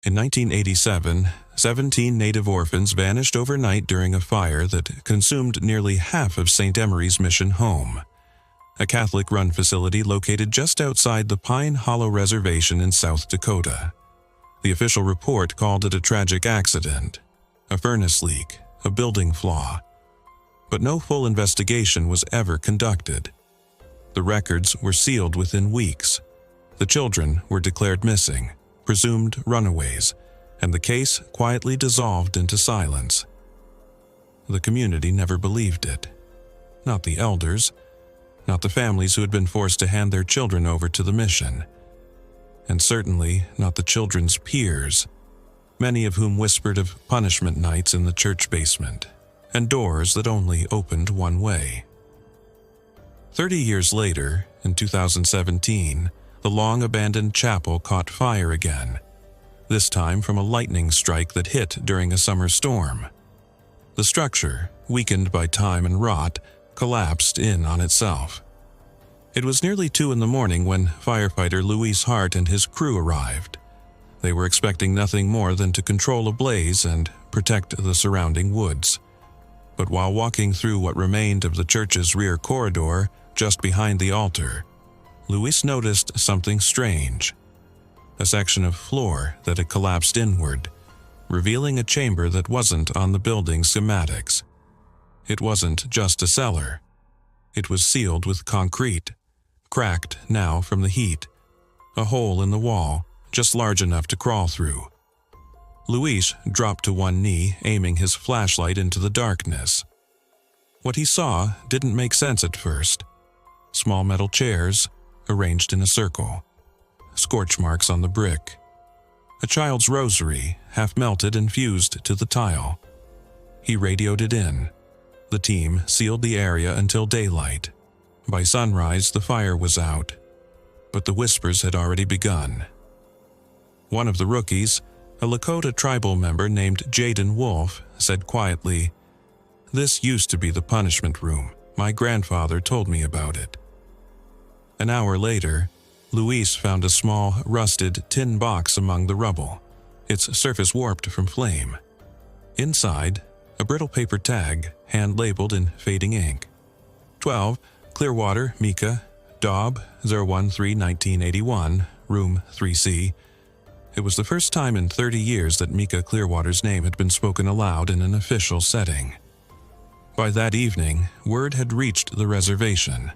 In 1987, 17 native orphans vanished overnight during a fire that consumed nearly half of St. Emery's mission home, a Catholic-run facility located just outside the Pine Hollow Reservation in South Dakota. The official report called it a tragic accident, a furnace leak, a building flaw. But no full investigation was ever conducted. The records were sealed within weeks. The children were declared missing, presumed runaways, and the case quietly dissolved into silence. The community never believed it. Not the elders, not the families who had been forced to hand their children over to the mission, and certainly not the children's peers, many of whom whispered of punishment nights in the church basement and doors that only opened one way. 30 years later, in 2017, the long-abandoned chapel caught fire again, this time from a lightning strike that hit during a summer storm. The structure, weakened by time and rot, collapsed in on itself. It was nearly 2 in the morning when firefighter Luis Hart and his crew arrived. They were expecting nothing more than to control a blaze and protect the surrounding woods. But while walking through what remained of the church's rear corridor, just behind the altar, Luis noticed something strange. A section of floor that had collapsed inward, revealing a chamber that wasn't on the building's schematics. It wasn't just a cellar. It was sealed with concrete, cracked now from the heat, a hole in the wall just large enough to crawl through. Luis dropped to one knee, aiming his flashlight into the darkness. What he saw didn't make sense at first. Small metal chairs, arranged in a circle, scorch marks on the brick, a child's rosary, half melted and fused to the tile. He radioed it in. The team sealed the area until daylight. By sunrise, the fire was out, but the whispers had already begun. One of the rookies, a Lakota tribal member named Jaden Wolf, said quietly, "This used to be the punishment room. My grandfather told me about it." An hour later, Luis found a small, rusted tin box among the rubble, its surface warped from flame. Inside, a brittle paper tag, hand-labeled in fading ink. 12, Clearwater, Mika, Daub, 013-1981, Room 3C. It was the first time in 30 years that Mika Clearwater's name had been spoken aloud in an official setting. By that evening, word had reached the reservation,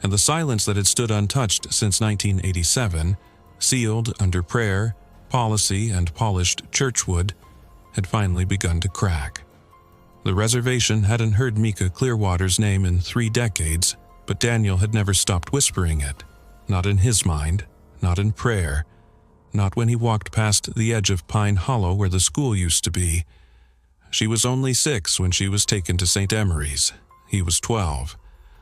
and the silence that had stood untouched since 1987, sealed under prayer, policy, and polished churchwood, had finally begun to crack. The reservation hadn't heard Mika Clearwater's name in 3 decades, but Daniel had never stopped whispering it. Not in his mind, not in prayer, not when he walked past the edge of Pine Hollow where the school used to be. She was only 6 when she was taken to St. Emery's. He was 12.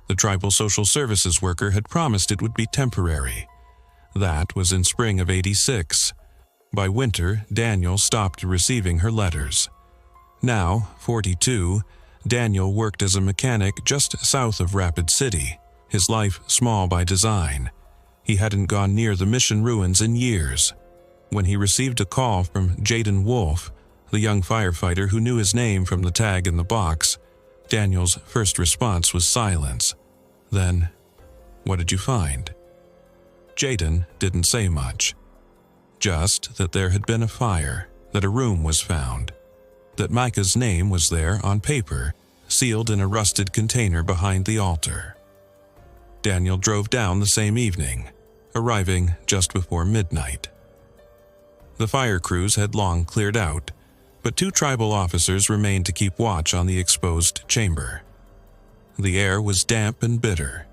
The tribal social services worker had promised it would be temporary. That was in spring of '86. By winter, Daniel stopped receiving her letters. Now, 42, Daniel worked as a mechanic just south of Rapid City, his life small by design. He hadn't gone near the mission ruins in years. When he received a call from Jaden Wolf, the young firefighter who knew his name from the tag in the box, Daniel's first response was silence. Then, "What did you find?" Jaden didn't say much. Just that there had been a fire, that a room was found, that Micah's name was there on paper, sealed in a rusted container behind the altar. Daniel drove down the same evening, arriving just before midnight. The fire crews had long cleared out, but 2 tribal officers remained to keep watch on the exposed chamber. The air was damp and bitter.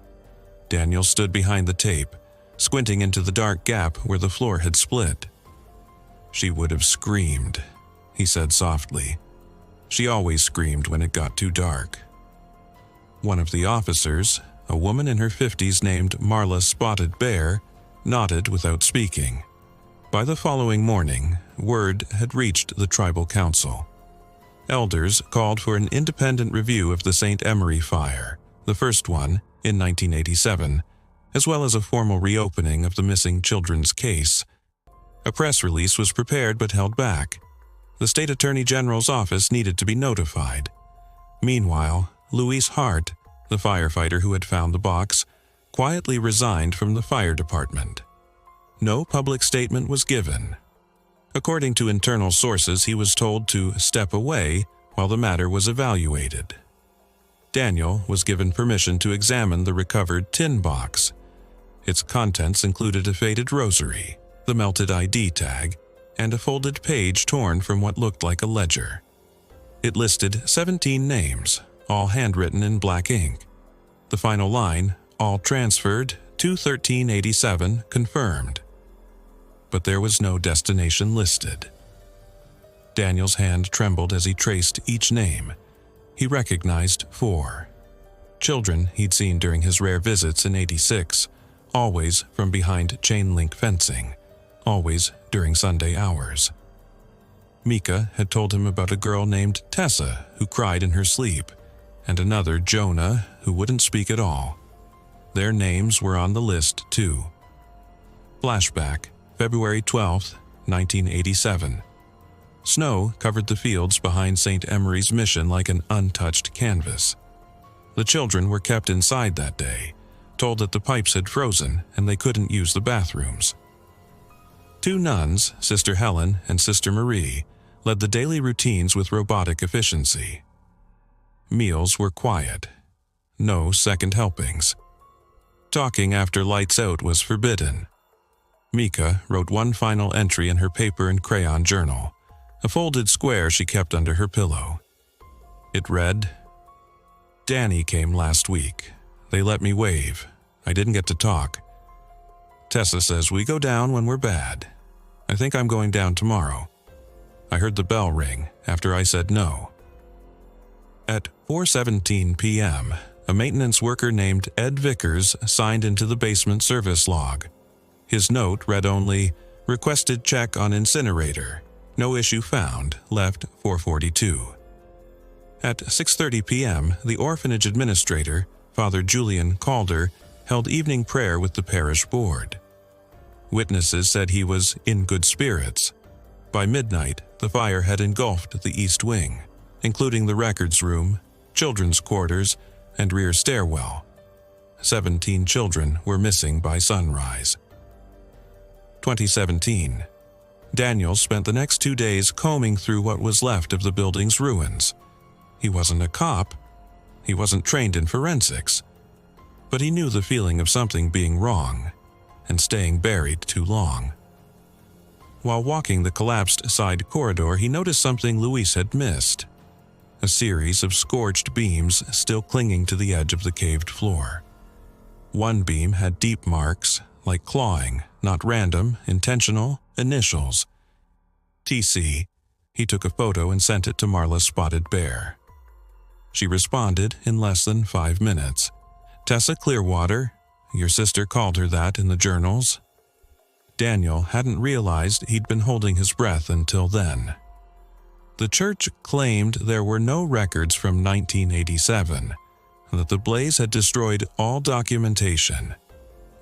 Daniel stood behind the tape, squinting into the dark gap where the floor had split. "She would have screamed," he said softly. "She always screamed when it got too dark." One of the officers, a woman in her 50s named Marla Spotted Bear, nodded without speaking. By the following morning, word had reached the tribal council. Elders called for an independent review of the St. Emery fire, the first one in 1987, as well as a formal reopening of the missing children's case. A press release was prepared but held back. The state attorney general's office needed to be notified. Meanwhile, Louise Hart, the firefighter who had found the box, quietly resigned from the fire department. No public statement was given. According to internal sources, he was told to step away while the matter was evaluated. Daniel was given permission to examine the recovered tin box. Its contents included a faded rosary, the melted ID tag, and a folded page torn from what looked like a ledger. It listed 17 names, all handwritten in black ink. The final line, all transferred, 21387, confirmed. But there was no destination listed. Daniel's hand trembled as he traced each name. He recognized 4. Children he'd seen during his rare visits in '86, always from behind chain-link fencing, always during Sunday hours. Mika had told him about a girl named Tessa who cried in her sleep, and another, Jonah, who wouldn't speak at all. Their names were on the list, too. Flashback, February 12, 1987. Snow covered the fields behind St. Emery's Mission like an untouched canvas. The children were kept inside that day, told that the pipes had frozen and they couldn't use the bathrooms. 2 nuns, Sister Helen and Sister Marie, led the daily routines with robotic efficiency. Meals were quiet. No second helpings. Talking after lights out was forbidden. Mika wrote one final entry in her paper and crayon journal, a folded square she kept under her pillow. It read, "Danny came last week. They let me wave. I didn't get to talk. Tessa says we go down when we're bad. I think I'm going down tomorrow. I heard the bell ring after I said no." At 4:17 p.m., a maintenance worker named Ed Vickers signed into the basement service log. His note read only, "Requested check on incinerator. No issue found. Left 4:42. At 6:30 p.m., the orphanage administrator, Father Julian Calder, held evening prayer with the parish board. Witnesses said he was in good spirits. By midnight, the fire had engulfed the east wing, including the records room, children's quarters, and rear stairwell. 17 children were missing by sunrise. 2017. Daniel spent the next 2 days combing through what was left of the building's ruins. He wasn't a cop. He wasn't trained in forensics. But he knew the feeling of something being wrong and staying buried too long. While walking the collapsed side corridor, he noticed something Luis had missed: a series of scorched beams still clinging to the edge of the caved floor. One beam had deep marks, like clawing, not random, intentional, initials. TC. He took a photo and sent it to Marla Spotted Bear. She responded in less than 5 minutes. "Tessa Clearwater, your sister called her that in the journals." Daniel hadn't realized he'd been holding his breath until then. The church claimed there were no records from 1987, and that the blaze had destroyed all documentation.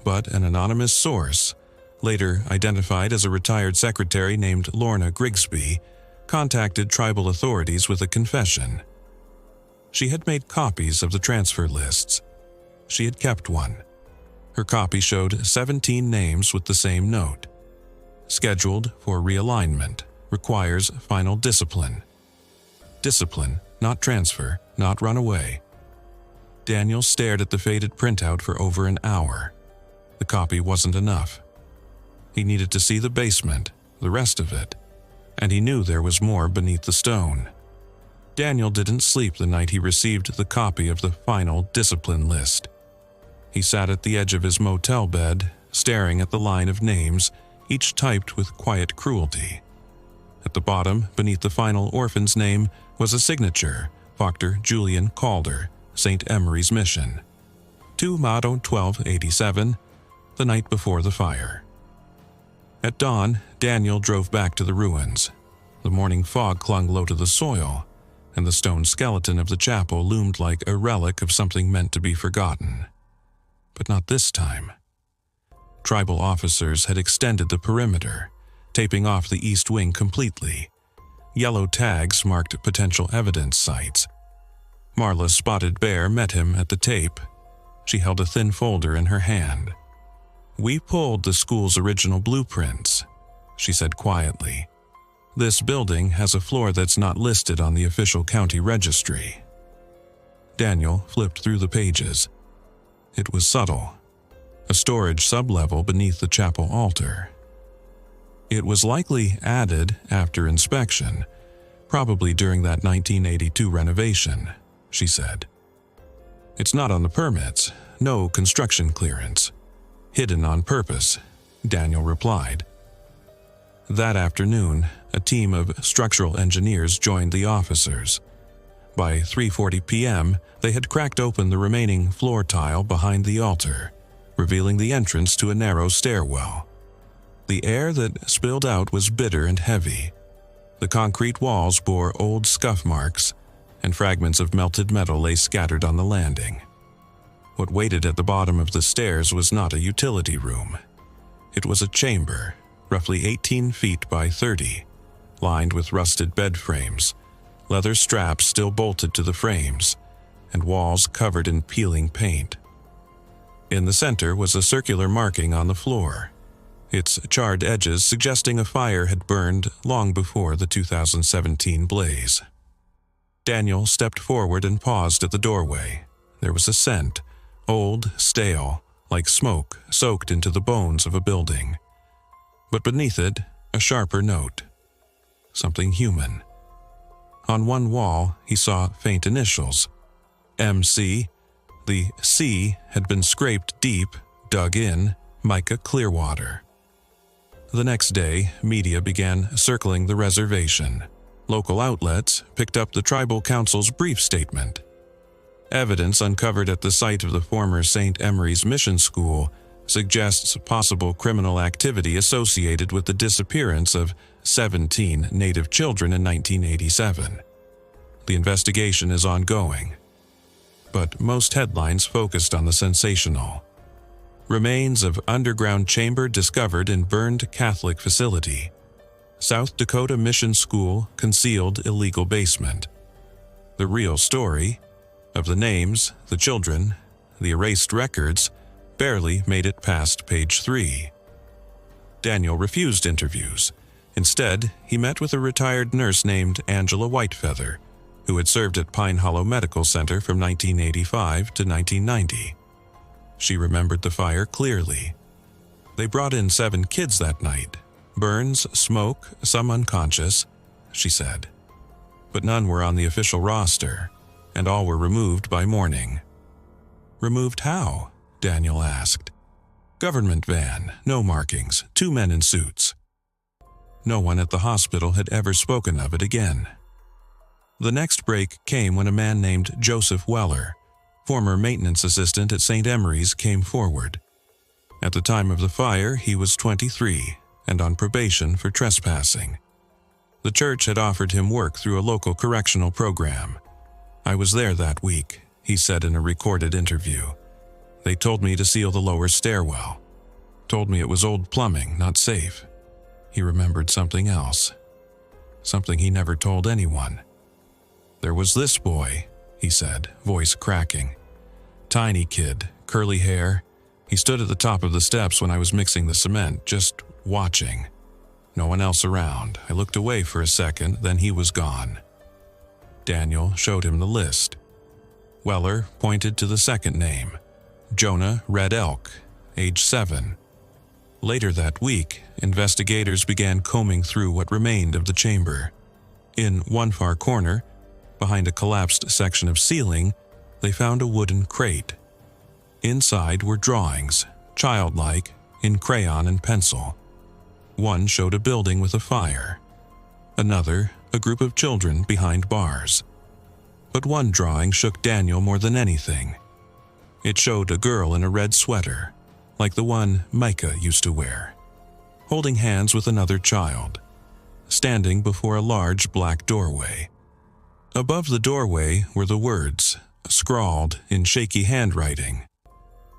But an anonymous source, later identified as a retired secretary named Lorna Grigsby, contacted tribal authorities with a confession. She had made copies of the transfer lists. She had kept one. Her copy showed 17 names with the same note. "Scheduled for realignment. Requires final discipline." Discipline, not transfer, not run away. Daniel stared at the faded printout for over an hour. The copy wasn't enough. He needed to see the basement, the rest of it, and he knew there was more beneath the stone. Daniel didn't sleep the night he received the copy of the final discipline list. He sat at the edge of his motel bed, staring at the line of names, each typed with quiet cruelty. At the bottom, beneath the final orphan's name, was a signature, Dr. Julian Calder, St. Emery's Mission. 2 Motto 1287, the night before the fire. At dawn, Daniel drove back to the ruins. The morning fog clung low to the soil, and the stone skeleton of the chapel loomed like a relic of something meant to be forgotten. But not this time. Tribal officers had extended the perimeter, taping off the east wing completely. Yellow tags marked potential evidence sites. Marla's spotted bear met him at the tape. She held a thin folder in her hand. "We pulled the school's original blueprints," she said quietly. "This building has a floor that's not listed on the official county registry." Daniel flipped through the pages. It was subtle. A storage sublevel beneath the chapel altar. It was likely added after inspection, probably during that 1982 renovation, she said. "It's not on the permits, no construction clearance. Hidden on purpose," Daniel replied. That afternoon, a team of structural engineers joined the officers. By 3:40 p.m., they had cracked open the remaining floor tile behind the altar, revealing the entrance to a narrow stairwell. The air that spilled out was bitter and heavy. The concrete walls bore old scuff marks, and fragments of melted metal lay scattered on the landing. What waited at the bottom of the stairs was not a utility room. It was a chamber, roughly 18 feet by 30, lined with rusted bed frames, leather straps still bolted to the frames, and walls covered in peeling paint. In the center was a circular marking on the floor, its charred edges suggesting a fire had burned long before the 2017 blaze. Daniel stepped forward and paused at the doorway. There was a scent, old, stale, like smoke soaked into the bones of a building. But beneath it, a sharper note. Something human. On one wall, he saw faint initials. MC. The C had been scraped deep, dug in, Micah Clearwater. The next day, media began circling the reservation. Local outlets picked up the tribal council's brief statement. Evidence uncovered at the site of the former St. Emery's Mission School suggests possible criminal activity associated with the disappearance of 17 Native children in 1987. The investigation is ongoing, but most headlines focused on the sensational. Remains of underground chamber discovered in burned Catholic facility. South Dakota Mission School concealed illegal basement. The real story, of the names, the children, the erased records, barely made it past page 3. Daniel refused interviews. Instead, he met with a retired nurse named Angela Whitefeather, who had served at Pine Hollow Medical Center from 1985 to 1990. She remembered the fire clearly. They brought in 7 kids that night. Burns, smoke, some unconscious, she said. But none were on the official roster, and all were removed by morning. "Removed how?" Daniel asked. "Government van, no markings, 2 men in suits." No one at the hospital had ever spoken of it again. The next break came when a man named Joseph Weller, former maintenance assistant at St. Emery's, came forward. At the time of the fire, he was 23 and on probation for trespassing. The church had offered him work through a local correctional program. "I was there that week," he said in a recorded interview. "They told me to seal the lower stairwell. Told me it was old plumbing, not safe." He remembered something else. Something he never told anyone. "There was this boy," he said, voice cracking. "Tiny kid, curly hair. He stood at the top of the steps when I was mixing the cement, just watching. No one else around. I looked away for a second, then he was gone." Daniel showed him the list. Weller pointed to the second name, Jonah Red Elk, age 7. Later that week, investigators began combing through what remained of the chamber. In one far corner, behind a collapsed section of ceiling, they found a wooden crate. Inside were drawings, childlike, in crayon and pencil. One showed a building with a fire. Another, a group of children behind bars. But one drawing shook Daniel more than anything. It showed a girl in a red sweater, like the one Micah used to wear, holding hands with another child, standing before a large black doorway. Above the doorway were the words, scrawled in shaky handwriting.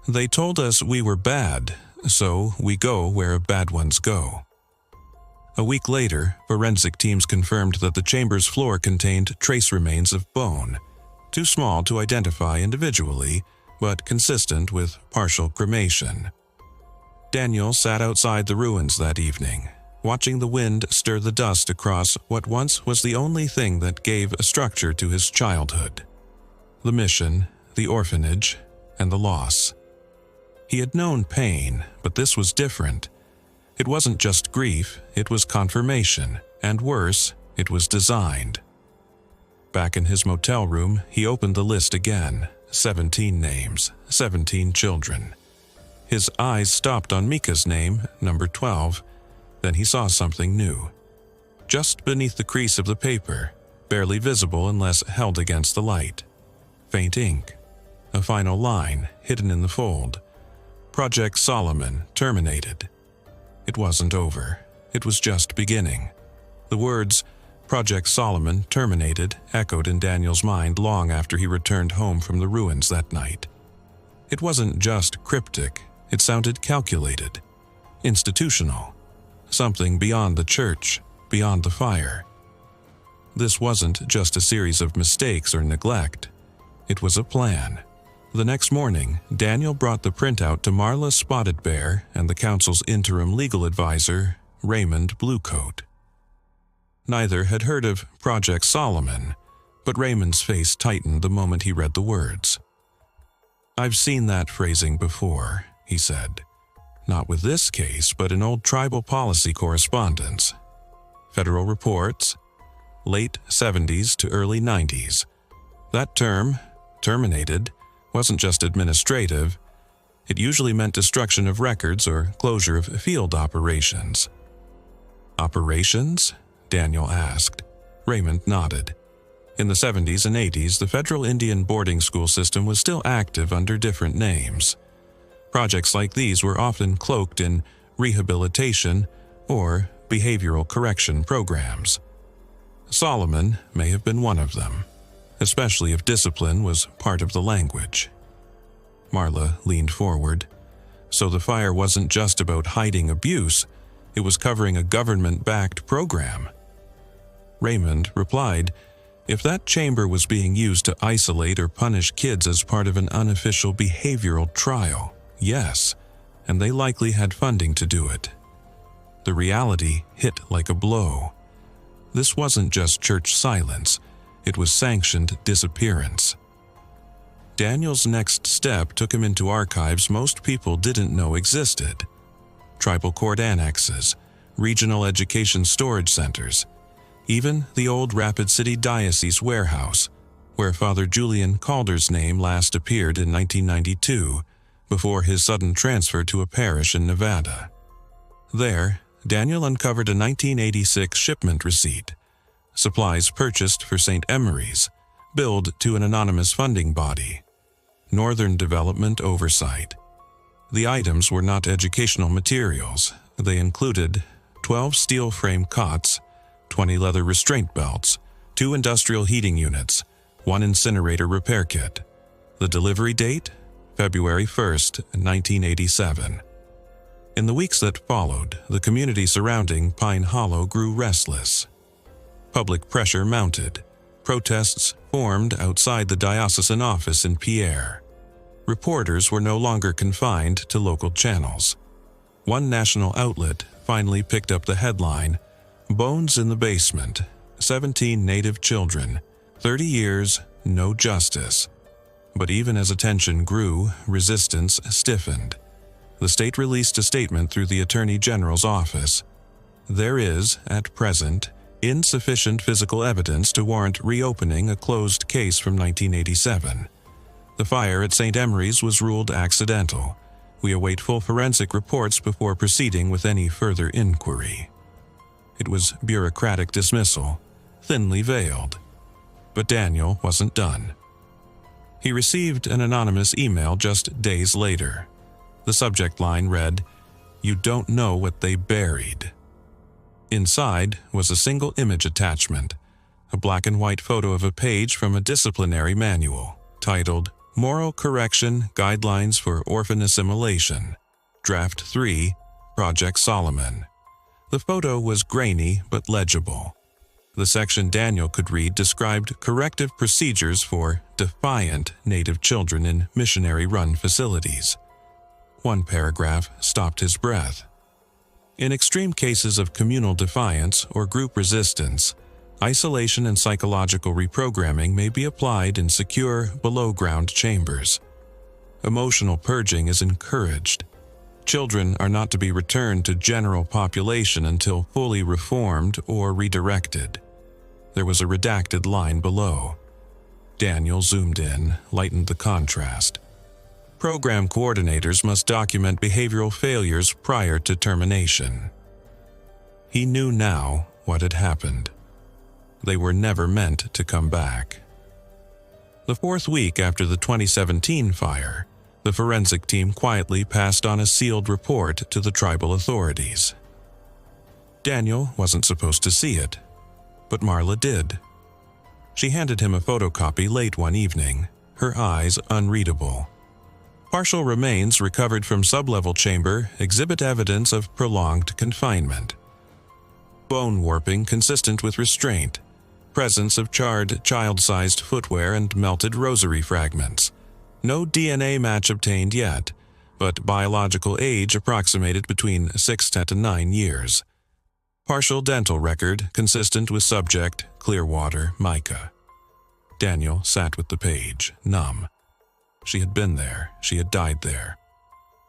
"They told us we were bad, so we go where bad ones go." A week later, forensic teams confirmed that the chamber's floor contained trace remains of bone, too small to identify individually, but consistent with partial cremation. Daniel sat outside the ruins that evening, watching the wind stir the dust across what once was the only thing that gave a structure to his childhood: the mission, the orphanage, and the loss. He had known pain, but this was different. It wasn't just grief, it was confirmation, and worse, it was designed. Back in his motel room, he opened the list again. 17 names, 17 children. His eyes stopped on Mika's name, number 12. Then he saw something new. Just beneath the crease of the paper, barely visible unless held against the light. Faint ink. A final line, hidden in the fold. Project Solomon, terminated. It wasn't over. It was just beginning. The words, Project Solomon, terminated, echoed in Daniel's mind long after he returned home from the ruins that night. It wasn't just cryptic. It sounded calculated. Institutional. Something beyond the church, beyond the fire. This wasn't just a series of mistakes or neglect. It was a plan. The next morning, Daniel brought the printout to Marla Spotted Bear and the council's interim legal advisor, Raymond Bluecoat. Neither had heard of Project Solomon, but Raymond's face tightened the moment he read the words. "I've seen that phrasing before," he said. "Not with this case, but in old tribal policy correspondence. Federal reports, late 70s to early 90s. That term, terminated, wasn't just administrative. It usually meant destruction of records or closure of field operations." "Operations?" Daniel asked. Raymond nodded. In the 70s and 80s, the federal Indian boarding school system was still active under different names. Projects like these were often cloaked in rehabilitation or behavioral correction programs. Solomon may have been one of them, especially if discipline was part of the language. Marla leaned forward. So the fire wasn't just about hiding abuse, it was covering a government-backed program. Raymond replied, "If that chamber was being used to isolate or punish kids as part of an unofficial behavioral trial, yes, and they likely had funding to do it." The reality hit like a blow. This wasn't just church silence, it was sanctioned disappearance. Daniel's next step took him into archives most people didn't know existed. Tribal court annexes, regional education storage centers, even the old Rapid City Diocese warehouse, where Father Julian Calder's name last appeared in 1992, before his sudden transfer to a parish in Nevada. There, Daniel uncovered a 1986 shipment receipt, supplies purchased for St. Emery's, billed to an anonymous funding body, Northern Development Oversight. The items were not educational materials. They included 12 steel frame cots, 20 leather restraint belts, 2 industrial heating units, 1 incinerator repair kit. The delivery date? February 1st, 1987. In the weeks that followed, the community surrounding Pine Hollow grew restless. Public pressure mounted. Protests formed outside the diocesan office in Pierre. Reporters were no longer confined to local channels. One national outlet finally picked up the headline, "Bones in the Basement, 17 Native Children, 30 years, no justice." But even as attention grew, resistance stiffened. The state released a statement through the Attorney General's office. "There is, at present, insufficient physical evidence to warrant reopening a closed case from 1987. The fire at St. Emery's was ruled accidental. We await full forensic reports before proceeding with any further inquiry." It was bureaucratic dismissal, thinly veiled. But Daniel wasn't done. He received an anonymous email just days later. The subject line read, "You don't know what they buried." Inside was a single image attachment, a black and white photo of a page from a disciplinary manual, titled Moral Correction Guidelines for Orphan Assimilation, Draft 3, Project Solomon. The photo was grainy but legible. The section Daniel could read described corrective procedures for defiant Native children in missionary-run facilities. One paragraph stopped his breath. In extreme cases of communal defiance or group resistance, isolation and psychological reprogramming may be applied in secure, below-ground chambers. Emotional purging is encouraged. Children are not to be returned to general population until fully reformed or redirected. There was a redacted line below. Daniel zoomed in, lightened the contrast. Program coordinators must document behavioral failures prior to termination. He knew now what had happened. They were never meant to come back. The fourth week after the 2017 fire, the forensic team quietly passed on a sealed report to the tribal authorities. Daniel wasn't supposed to see it, but Marla did. She handed him a photocopy late one evening, her eyes unreadable. Partial remains recovered from sublevel chamber exhibit evidence of prolonged confinement. Bone warping consistent with restraint, presence of charred child-sized footwear and melted rosary fragments. No DNA match obtained yet, but biological age approximated between 6 to 9 years. Partial dental record consistent with subject, Clearwater, Micah. Daniel sat with the page, numb. She had been there, she had died there.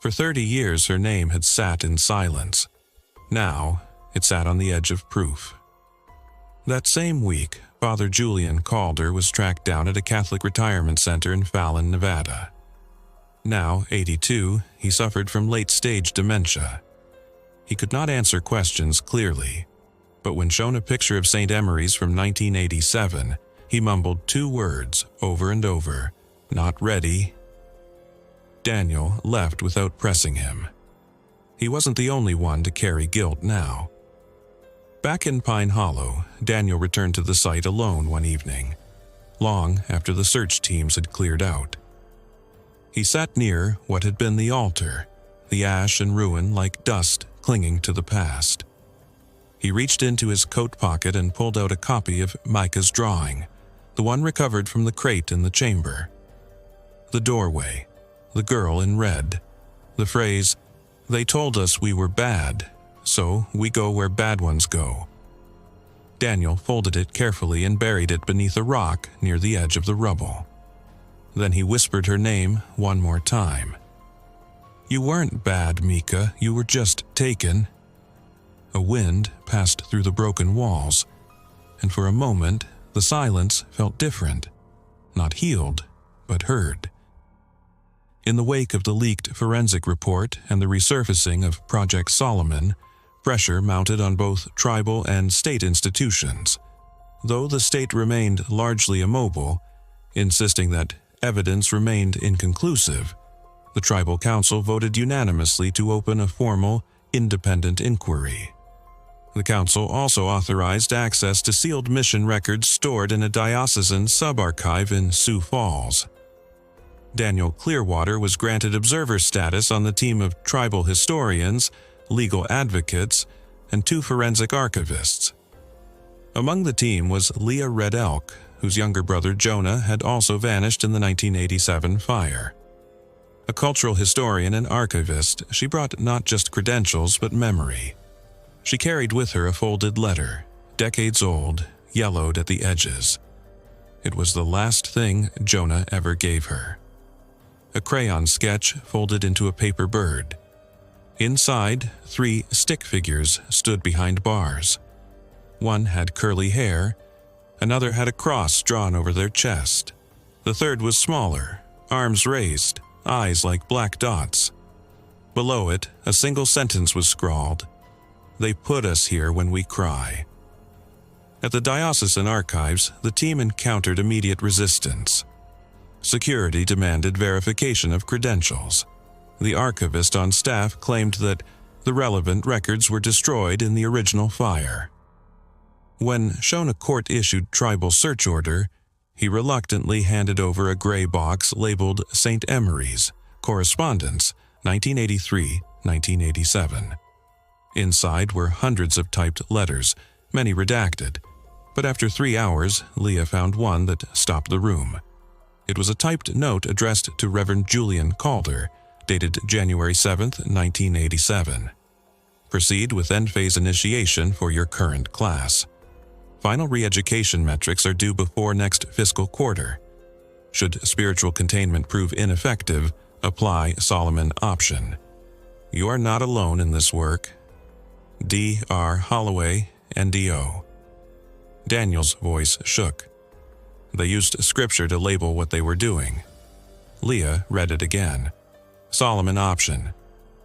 For 30 years her name had sat in silence. Now, it sat on the edge of proof. That same week, Father Julian Calder was tracked down at a Catholic retirement center in Fallon, Nevada. Now, 82, he suffered from late-stage dementia. He could not answer questions clearly, but when shown a picture of St. Emery's from 1987, he mumbled 2 words over and over, "Not ready." Daniel left without pressing him. He wasn't the only one to carry guilt now. Back in Pine Hollow, Daniel returned to the site alone one evening, long after the search teams had cleared out. He sat near what had been the altar, the ash and ruin like dust clinging to the past. He reached into his coat pocket and pulled out a copy of Micah's drawing, the one recovered from the crate in the chamber. The doorway, the girl in red, the phrase, "They told us we were bad, so we go where bad ones go." Daniel folded it carefully and buried it beneath a rock near the edge of the rubble. Then he whispered her name one more time. "You weren't bad, Micah, you were just taken." A wind passed through the broken walls, and for a moment the silence felt different, not healed, but heard. In the wake of the leaked forensic report and the resurfacing of Project Solomon, pressure mounted on both tribal and state institutions. Though the state remained largely immobile, insisting that evidence remained inconclusive, the tribal council voted unanimously to open a formal, independent inquiry. The council also authorized access to sealed mission records stored in a diocesan subarchive in Sioux Falls. Daniel Clearwater was granted observer status on the team of tribal historians, legal advocates, and 2 forensic archivists. Among the team was Leah Red Elk, whose younger brother Jonah had also vanished in the 1987 fire. A cultural historian and archivist, she brought not just credentials but memory. She carried with her a folded letter, decades old, yellowed at the edges. It was the last thing Jonah ever gave her. A crayon sketch folded into a paper bird. Inside, 3 stick figures stood behind bars. One had curly hair, another had a cross drawn over their chest. The third was smaller, arms raised, eyes like black dots. Below it, a single sentence was scrawled. "They put us here when we cry." At the diocesan archives, the team encountered immediate resistance. Security demanded verification of credentials. The archivist on staff claimed that the relevant records were destroyed in the original fire. When shown a court-issued tribal search order, he reluctantly handed over a gray box labeled St. Emery's, Correspondence, 1983-1987. Inside were hundreds of typed letters, many redacted, but after 3 hours, Leah found one that stopped the room. It was a typed note addressed to Reverend Julian Calder, dated January 7, 1987. Proceed with end-phase initiation for your current class. Final re-education metrics are due before next fiscal quarter. Should spiritual containment prove ineffective, apply Solomon option. You are not alone in this work. D. R. Holloway, NDO. Daniel's voice shook. They used scripture to label what they were doing. Leah read it again. Solomon option.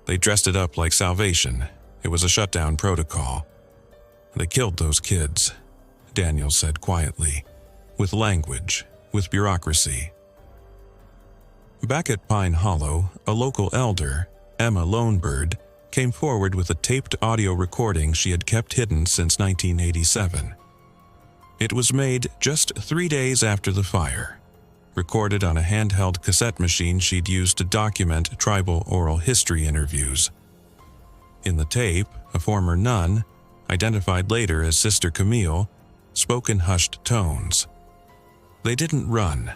They dressed it up like salvation. It was a shutdown protocol. They killed those kids, Daniel said quietly, with language, with bureaucracy. Back at Pine Hollow, a local elder, Emma Lonebird, came forward with a taped audio recording she had kept hidden since 1987. It was made just 3 days after the fire, recorded on a handheld cassette machine she'd used to document tribal oral history interviews. In the tape, a former nun, identified later as Sister Camille, spoke in hushed tones. They didn't run.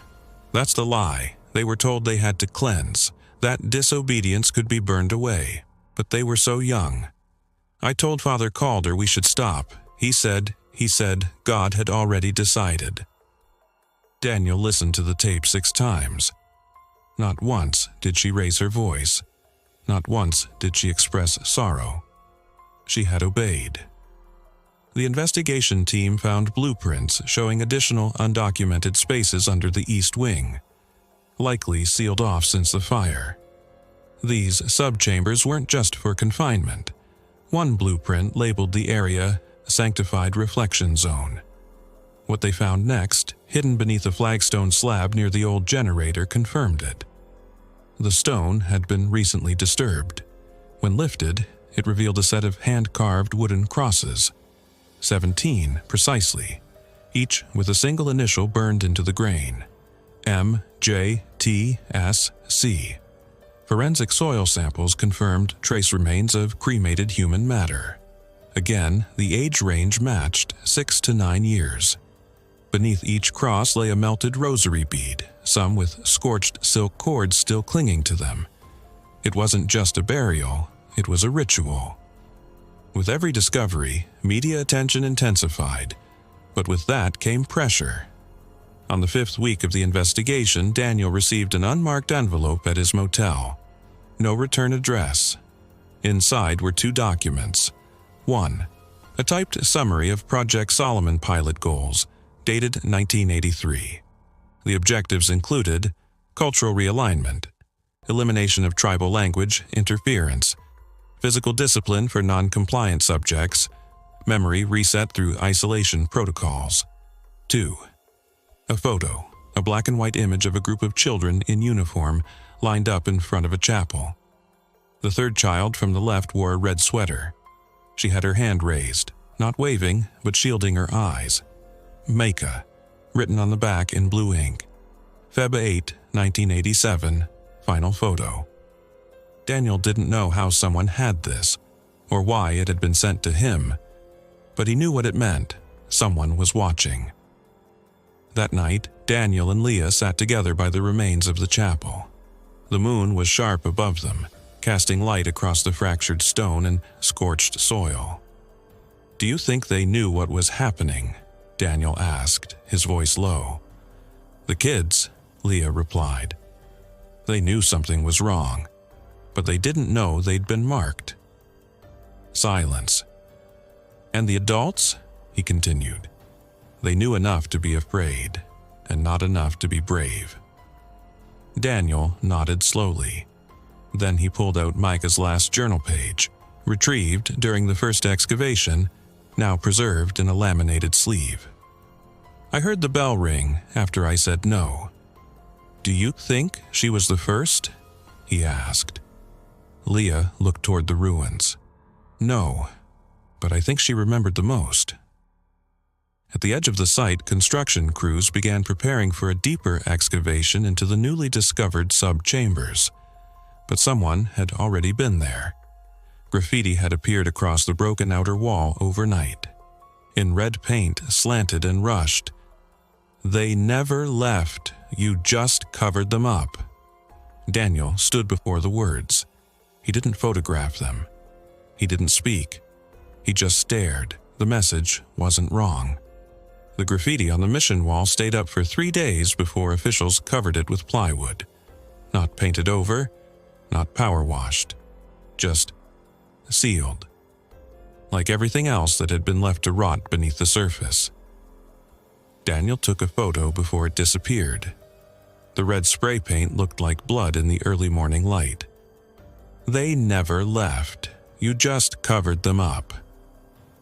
That's the lie. They were told they had to cleanse, that disobedience could be burned away, but they were so young. I told Father Calder we should stop. He said God had already decided. Daniel listened to the tape 6 times. Not once did she raise her voice. Not once did she express sorrow. She had obeyed. The investigation team found blueprints showing additional undocumented spaces under the east wing, likely sealed off since the fire. These subchambers weren't just for confinement. One blueprint labeled the area Sanctified Reflection Zone. What they found next, hidden beneath a flagstone slab near the old generator, confirmed it. The stone had been recently disturbed. When lifted, it revealed a set of hand-carved wooden crosses, 17 precisely, each with a single initial burned into the grain, MJTSC. Forensic soil samples confirmed trace remains of cremated human matter. Again, the age range matched 6 to 9 years. Beneath each cross lay a melted rosary bead, some with scorched silk cords still clinging to them. It wasn't just a burial, it was a ritual. With every discovery, media attention intensified, but with that came pressure. On the 5th week of the investigation, Daniel received an unmarked envelope at his motel. No return address. Inside were 2 documents. 1. A typed summary of Project Solomon pilot goals, dated 1983. The objectives included cultural realignment, elimination of tribal language interference, physical discipline for non-compliant subjects, memory reset through isolation protocols. 2. A photo, a black and white image of a group of children in uniform lined up in front of a chapel. The third child from the left wore a red sweater. She had her hand raised, not waving, but shielding her eyes. Mecca, written on the back in blue ink. Feb 8, 1987, final photo. Daniel didn't know how someone had this, or why it had been sent to him, but he knew what it meant. Someone was watching. That night, Daniel and Leah sat together by the remains of the chapel. The moon was sharp above them, casting light across the fractured stone and scorched soil. "Do you think they knew what was happening?" Daniel asked, his voice low. "The kids," Leah replied. "They knew something was wrong, but they didn't know they'd been marked." Silence. "And the adults?" he continued. "They knew enough to be afraid, and not enough to be brave." Daniel nodded slowly. Then he pulled out Micah's last journal page, retrieved during the first excavation, now preserved in a laminated sleeve. "I heard the bell ring after I said no. Do you think she was the first?" he asked. Leah looked toward the ruins. "No, but I think she remembered the most." At the edge of the site, construction crews began preparing for a deeper excavation into the newly discovered sub-chambers. But someone had already been there. Graffiti had appeared across the broken outer wall overnight. In red paint, slanted and rushed. "They never left. You just covered them up." Daniel stood before the words. He didn't photograph them. He didn't speak. He just stared. The message wasn't wrong. The graffiti on the mission wall stayed up for 3 days before officials covered it with plywood. Not painted over, not power washed. Just sealed. Like everything else that had been left to rot beneath the surface. Daniel took a photo before it disappeared. The red spray paint looked like blood in the early morning light. "They never left. You just covered them up."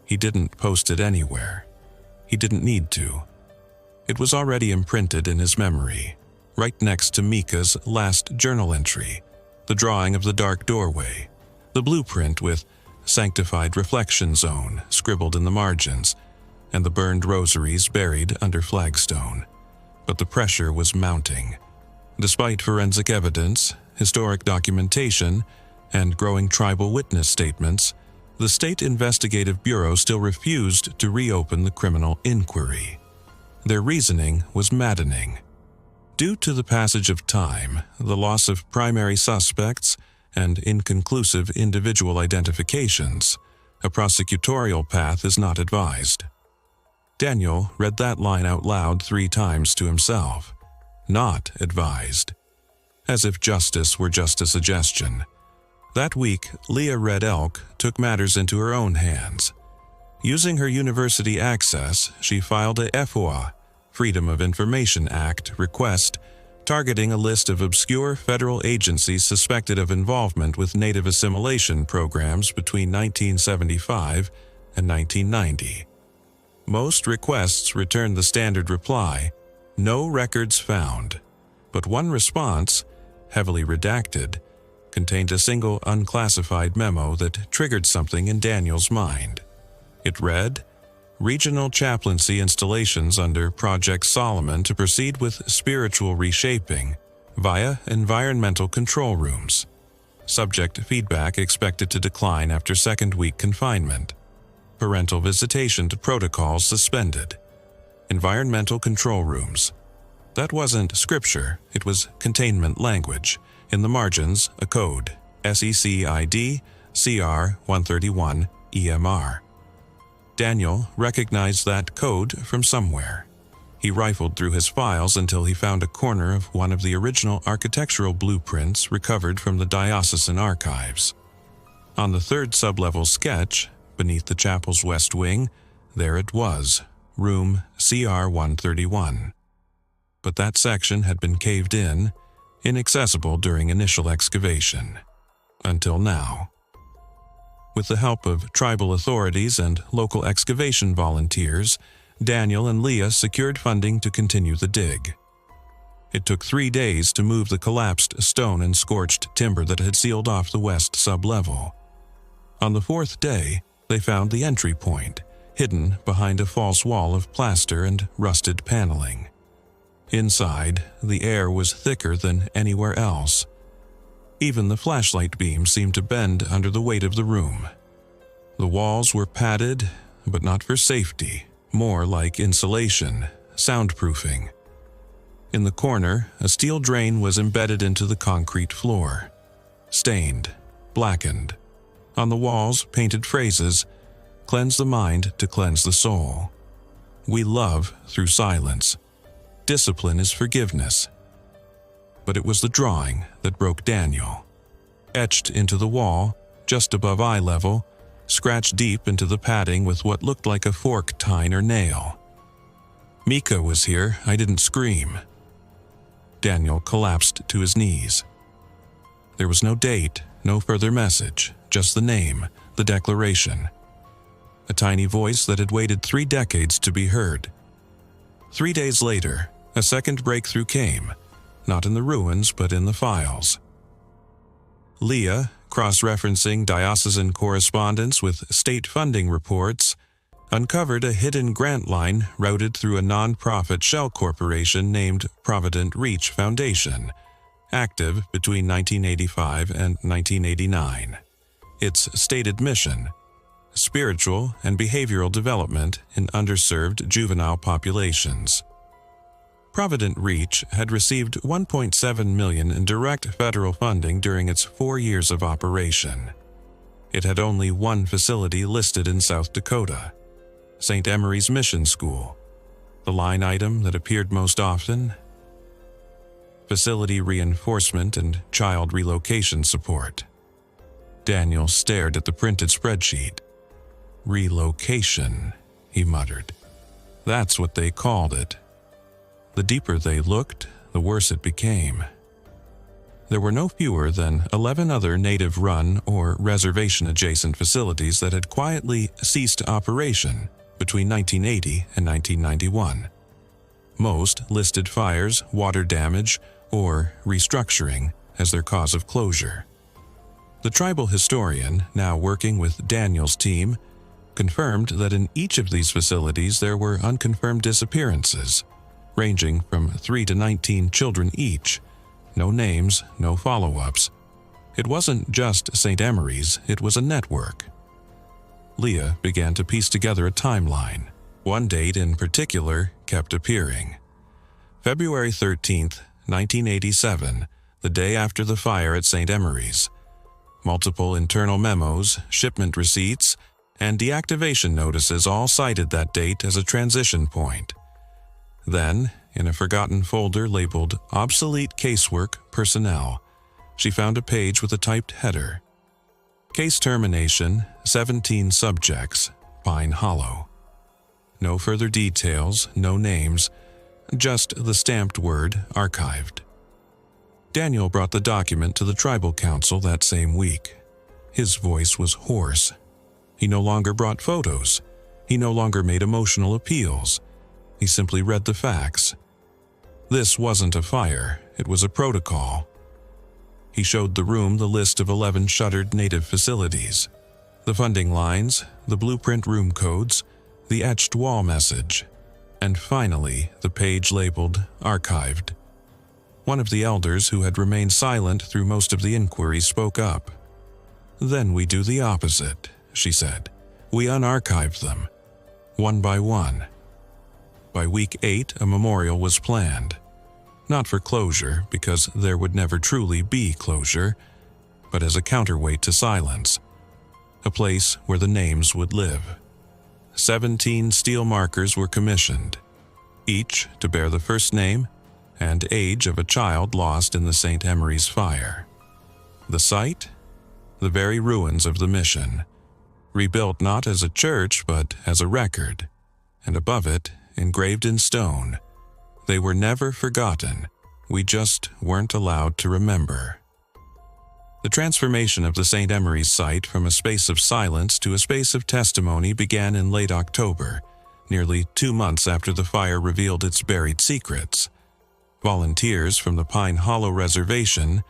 He didn't post it anywhere. He didn't need to. It was already imprinted in his memory, right next to Mika's last journal entry, the drawing of the dark doorway, the blueprint with "Sanctified Reflection Zone" scribbled in the margins, and the burned rosaries buried under flagstone. But the pressure was mounting. Despite forensic evidence, historic documentation, and growing tribal witness statements, the State Investigative Bureau still refused to reopen the criminal inquiry. Their reasoning was maddening. Due to the passage of time, the loss of primary suspects, and inconclusive individual identifications, a prosecutorial path is not advised. Daniel read that line out loud 3 times to himself. Not advised. As if justice were just a suggestion. That week, Leah Red Elk took matters into her own hands. Using her university access, she filed a FOIA, Freedom of Information Act, request targeting a list of obscure federal agencies suspected of involvement with Native assimilation programs between 1975 and 1990. Most requests returned the standard reply, "No records found," but one response, heavily redacted, contained a single unclassified memo that triggered something in Daniel's mind. It read, "Regional chaplaincy installations under Project Solomon to proceed with spiritual reshaping via environmental control rooms. Subject feedback expected to decline after second week confinement. Parental visitation to protocols suspended. Environmental control rooms." That wasn't scripture, it was containment language. In the margins, a code, SECID CR 131 EMR. Daniel recognized that code from somewhere. He rifled through his files until he found a corner of one of the original architectural blueprints recovered from the diocesan archives. On the 3rd sublevel sketch, beneath the chapel's west wing, there it was, room CR 131. But that section had been caved in, inaccessible during initial excavation. Until now. With the help of tribal authorities and local excavation volunteers, Daniel and Leah secured funding to continue the dig. It took 3 days to move the collapsed stone and scorched timber that had sealed off the west sublevel. On the 4th day, they found the entry point, hidden behind a false wall of plaster and rusted paneling. Inside, the air was thicker than anywhere else. Even the flashlight beam seemed to bend under the weight of the room. The walls were padded, but not for safety, more like insulation, soundproofing. In the corner, a steel drain was embedded into the concrete floor. Stained, blackened. On the walls, painted phrases, "Cleanse the mind to cleanse the soul." "We love through silence." "Discipline is forgiveness." But it was the drawing that broke Daniel. Etched into the wall, just above eye level, scratched deep into the padding with what looked like a fork tine or nail. "Mika was here, I didn't scream." Daniel collapsed to his knees. There was no date, no further message, just the name, the declaration. A tiny voice that had waited 3 decades to be heard. 3 days later, a second breakthrough came, not in the ruins but in the files. Leah, cross-referencing diocesan correspondence with state funding reports, uncovered a hidden grant line routed through a non-profit shell corporation named Provident Reach Foundation, active between 1985 and 1989. its stated mission: spiritual and behavioral development in underserved juvenile populations. Provident Reach had received $1.7 million in direct federal funding during its 4 years of operation. It had only one facility listed in South Dakota: St. Emery's Mission School. The line item that appeared most often: facility reinforcement and child relocation support. Daniel stared at the printed spreadsheet. Relocation, he muttered. That's what they called it. The deeper they looked, the worse it became. There were no fewer than 11 other native-run or reservation-adjacent facilities that had quietly ceased operation between 1980 and 1991. Most listed fires, water damage, or restructuring as their cause of closure. The tribal historian, now working with Daniel's team, confirmed that in each of these facilities there were unconfirmed disappearances, ranging from 3 to 19 children each. No names, no follow-ups. It wasn't just St. Emery's, it was a network. Leah began to piece together a timeline. One date in particular kept appearing. February 13th, 1987, the day after the fire at St. Emery's. Multiple internal memos, shipment receipts, and deactivation notices all cited that date as a transition point. Then, in a forgotten folder labeled Obsolete Casework Personnel, she found a page with a typed header. Case termination, 17 subjects, Pine Hollow. No further details, no names, just the stamped word archived. Daniel brought the document to the tribal council that same week. His voice was hoarse. He no longer brought photos. He no longer made emotional appeals. He simply read the facts. This wasn't a fire, it was a protocol. He showed the room the list of 11 shuttered native facilities, the funding lines, the blueprint room codes, the etched wall message, and finally the page labeled Archived. One of the elders who had remained silent through most of the inquiry spoke up. "Then we do the opposite," she said. "We unarchive them, one by one." By week 8, a memorial was planned. Not for closure, because there would never truly be closure, but as a counterweight to silence. A place where the names would live. 17 steel markers were commissioned, each to bear the first name and age of a child lost in the St. Emery's fire. The site? The very ruins of the mission, rebuilt not as a church but as a record, and above it, engraved in stone, "They were never forgotten, we just weren't allowed to remember." The transformation of the St. Emery's site from a space of silence to a space of testimony began in late October, nearly 2 months after the fire revealed its buried secrets. Volunteers from the Pine Hollow Reservation,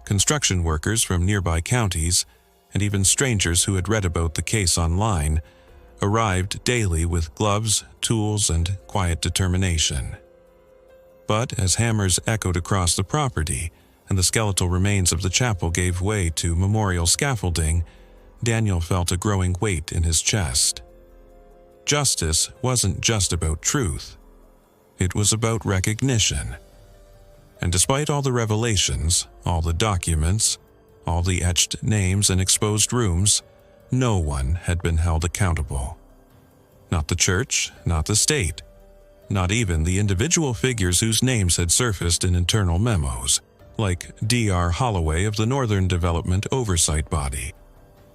construction workers from nearby counties, and even strangers who had read about the case online, arrived daily with gloves, tools, and quiet determination. But as hammers echoed across the property and the skeletal remains of the chapel gave way to memorial scaffolding, Daniel felt a growing weight in his chest. Justice wasn't just about truth. It was about recognition. And despite all the revelations, all the documents, all the etched names and exposed rooms, no one had been held accountable. Not the church, not the state, not even the individual figures whose names had surfaced in internal memos, like D.R. Holloway of the Northern Development Oversight Body,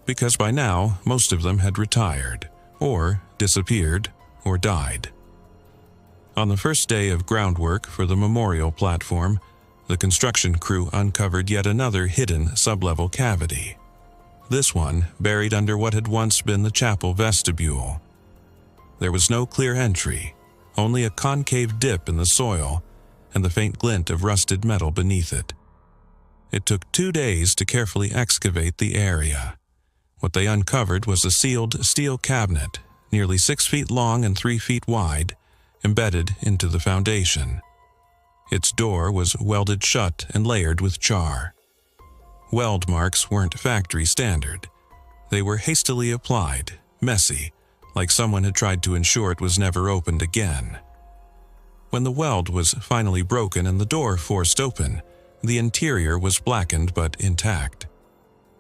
because by now most of them had retired, or disappeared, or died. On the first day of groundwork for the memorial platform, the construction crew uncovered yet another hidden sublevel cavity. This one buried under what had once been the chapel vestibule. There was no clear entry, only a concave dip in the soil and the faint glint of rusted metal beneath it. It took 2 days to carefully excavate the area. What they uncovered was a sealed steel cabinet, nearly 6 feet long and 3 feet wide, embedded into the foundation. Its door was welded shut and layered with char. Weld marks weren't factory standard. They were hastily applied, messy, like someone had tried to ensure it was never opened again. When the weld was finally broken and the door forced open, the interior was blackened but intact.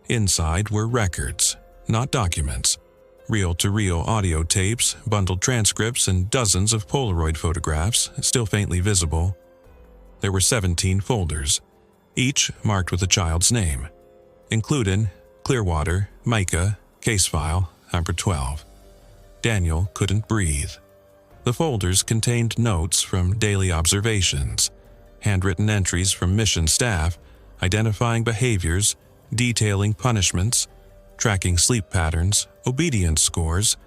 Inside were records, not documents, reel-to-reel audio tapes, bundled transcripts, and dozens of Polaroid photographs, still faintly visible. There were 17 folders, each marked with a child's name, including Clearwater, Micah, case file, number 12. Daniel couldn't breathe. The folders contained notes from daily observations, handwritten entries from mission staff, identifying behaviors, detailing punishments, tracking sleep patterns, obedience scores,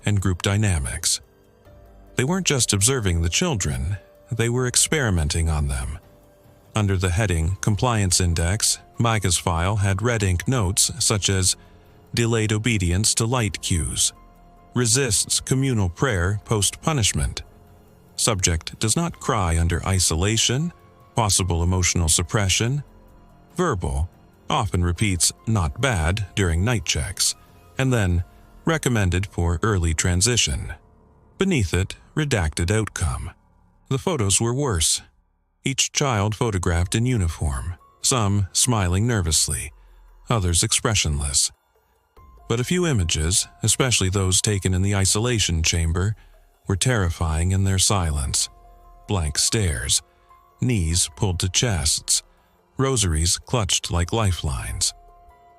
and group dynamics. They weren't just observing the children, they were experimenting on them. Under the heading Compliance Index, Micah's file had red ink notes such as delayed obedience to light cues, resists communal prayer post-punishment, subject does not cry under isolation, possible emotional suppression, verbal, often repeats not bad during night checks, and then recommended for early transition. Beneath it, redacted outcome. The photos were worse. Each child photographed in uniform, some smiling nervously, others expressionless. But a few images, especially those taken in the isolation chamber, were terrifying in their silence. Blank stares, knees pulled to chests, rosaries clutched like lifelines.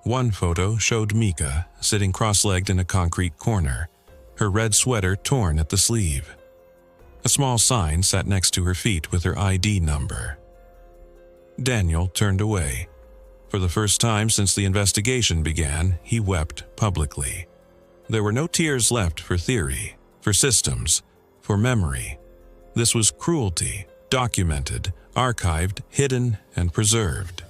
One photo showed Micah sitting cross-legged in a concrete corner, her red sweater torn at the sleeve. A small sign sat next to her feet with her ID number. Daniel turned away. For the first time since the investigation began, he wept publicly. There were no tears left for theory, for systems, for memory. This was cruelty, documented, archived, hidden, and preserved.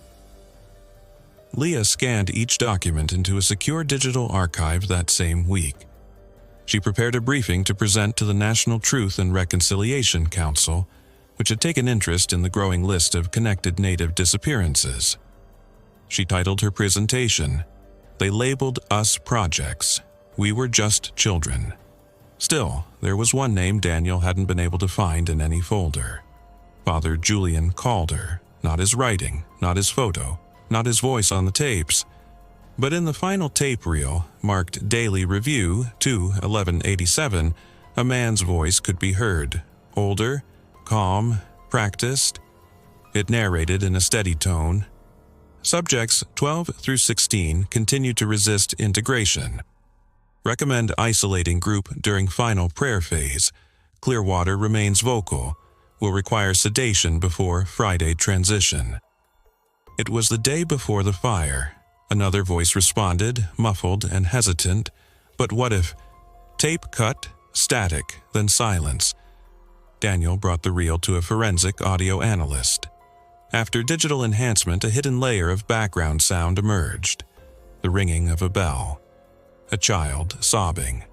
Leah scanned each document into a secure digital archive that same week. She prepared a briefing to present to the National Truth and Reconciliation Council, which had taken interest in the growing list of connected Native disappearances. She titled her presentation, "They labeled us projects. We were just children." Still, there was one name Daniel hadn't been able to find in any folder. Father Julian Calder, not his writing, not his photo, not his voice on the tapes. But in the final tape reel, marked Daily Review 2-1187, a man's voice could be heard, older, calm, practiced. It narrated in a steady tone. Subjects 12 through 16 continue to resist integration. Recommend isolating group during final prayer phase. Clearwater remains vocal. Will require sedation before Friday transition. It was the day before the fire. Another voice responded, muffled and hesitant. But what if? Tape cut, static, then silence. Daniel brought the reel to a forensic audio analyst. After digital enhancement, a hidden layer of background sound emerged. The ringing of a bell. A child sobbing.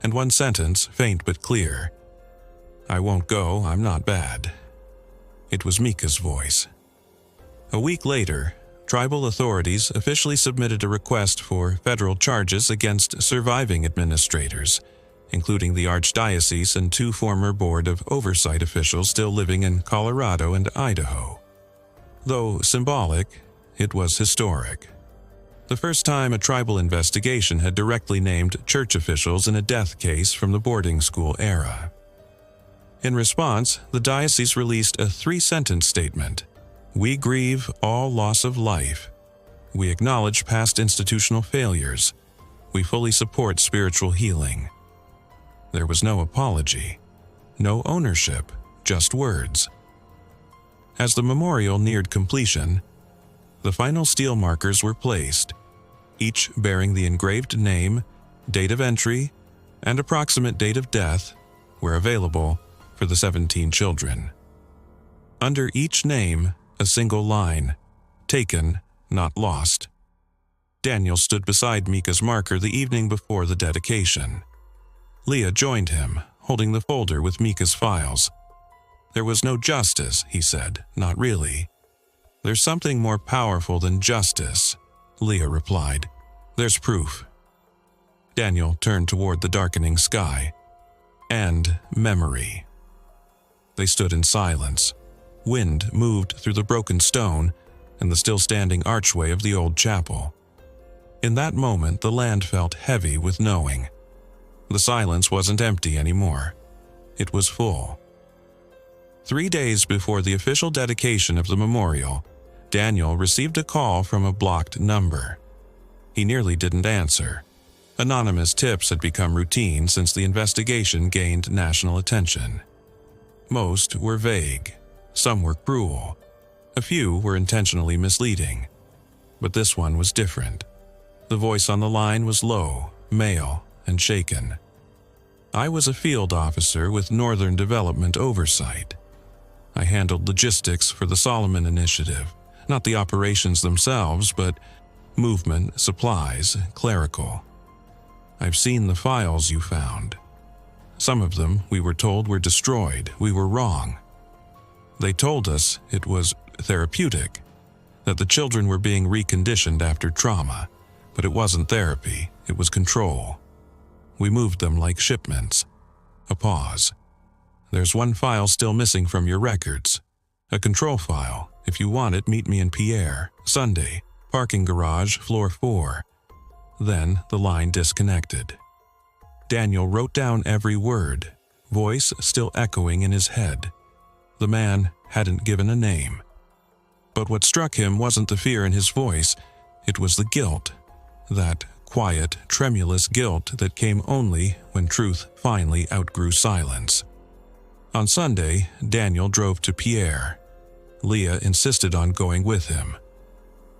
And one sentence, faint but clear. "I won't go, I'm not bad." It was Micah's voice. A week later, tribal authorities officially submitted a request for federal charges against surviving administrators, including the Archdiocese and 2 former Board of Oversight officials still living in Colorado and Idaho. Though symbolic, it was historic. The first time a tribal investigation had directly named church officials in a death case from the boarding school era. In response, the diocese released a 3-sentence statement. "We grieve all loss of life. We acknowledge past institutional failures. We fully support spiritual healing." There was no apology, no ownership, just words. As the memorial neared completion, the final steel markers were placed, each bearing the engraved name, date of entry, and approximate date of death, where available, for the 17 children. Under each name, a single line, taken, not lost. Daniel stood beside Micah's marker the evening before the dedication. Leah joined him, holding the folder with Micah's files. "There was no justice," he said, "not really." "There's something more powerful than justice," Leah replied. "There's proof. Daniel turned toward the darkening sky. And memory. They stood in silence. Wind moved through the broken stone and the still-standing archway of the old chapel. In that moment, the land felt heavy with knowing. The silence wasn't empty anymore. It was full. 3 days before the official dedication of the memorial, Daniel received a call from a blocked number. He nearly didn't answer. Anonymous tips had become routine since the investigation gained national attention. Most were vague. Some were cruel. A few were intentionally misleading. But this one was different. The voice on the line was low, male, and shaken. I was a field officer with Northern Development Oversight. I handled logistics for the Solomon Initiative, not the operations themselves, but movement, supplies, clerical. I've seen the files you found. Some of them, we were told, were destroyed. We were wrong. They told us it was therapeutic, that the children were being reconditioned after trauma, but it wasn't therapy, it was control. We moved them like shipments. A pause. There's one file still missing from your records. A control file. If you want it, meet me in Pierre, Sunday, parking garage, floor 4. Then the line disconnected. Daniel wrote down every word, voice still echoing in his head. The man hadn't given a name. But what struck him wasn't the fear in his voice, it was the guilt. That quiet, tremulous guilt that came only when truth finally outgrew silence. On Sunday, Daniel drove to Pierre. Leah insisted on going with him.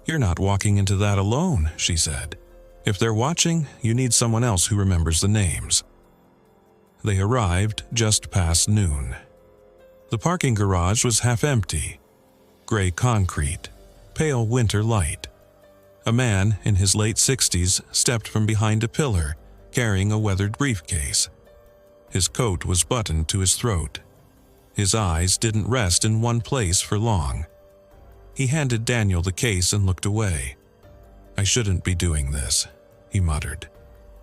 "You're not walking into that alone," she said. "If they're watching, you need someone else who remembers the names." They arrived just past noon. The parking garage was half empty. Gray concrete, pale winter light. A man in his late 60s stepped from behind a pillar, carrying a weathered briefcase. His coat was buttoned to his throat. His eyes didn't rest in one place for long. He handed Daniel the case and looked away. "I shouldn't be doing this," he muttered.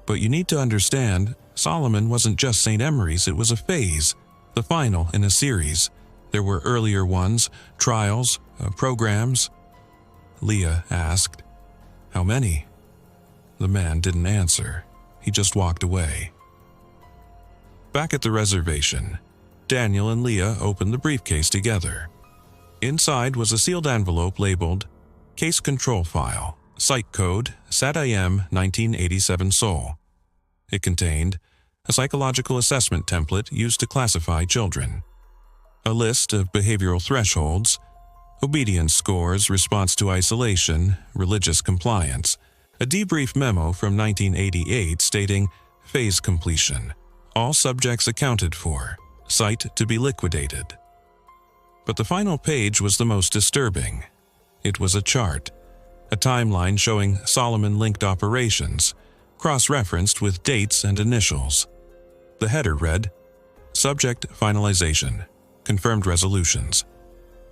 "But you need to understand, Solomon wasn't just St. Emery's, it was a phase, the final in a series. There were earlier ones, trials, programs." Leah asked, "How many?" The man didn't answer. He just walked away. Back at the reservation, Daniel and Leah opened the briefcase together. Inside was a sealed envelope labeled Case Control File, Site Code SAT-IM 1987 Sol. It contained a psychological assessment template used to classify children, a list of behavioral thresholds, obedience scores, response to isolation, religious compliance, a debrief memo from 1988 stating phase completion, all subjects accounted for, site to be liquidated. But the final page was the most disturbing. It was a chart, a timeline showing Solomon-linked operations, cross-referenced with dates and initials. The header read, Subject Finalization, Confirmed Resolutions.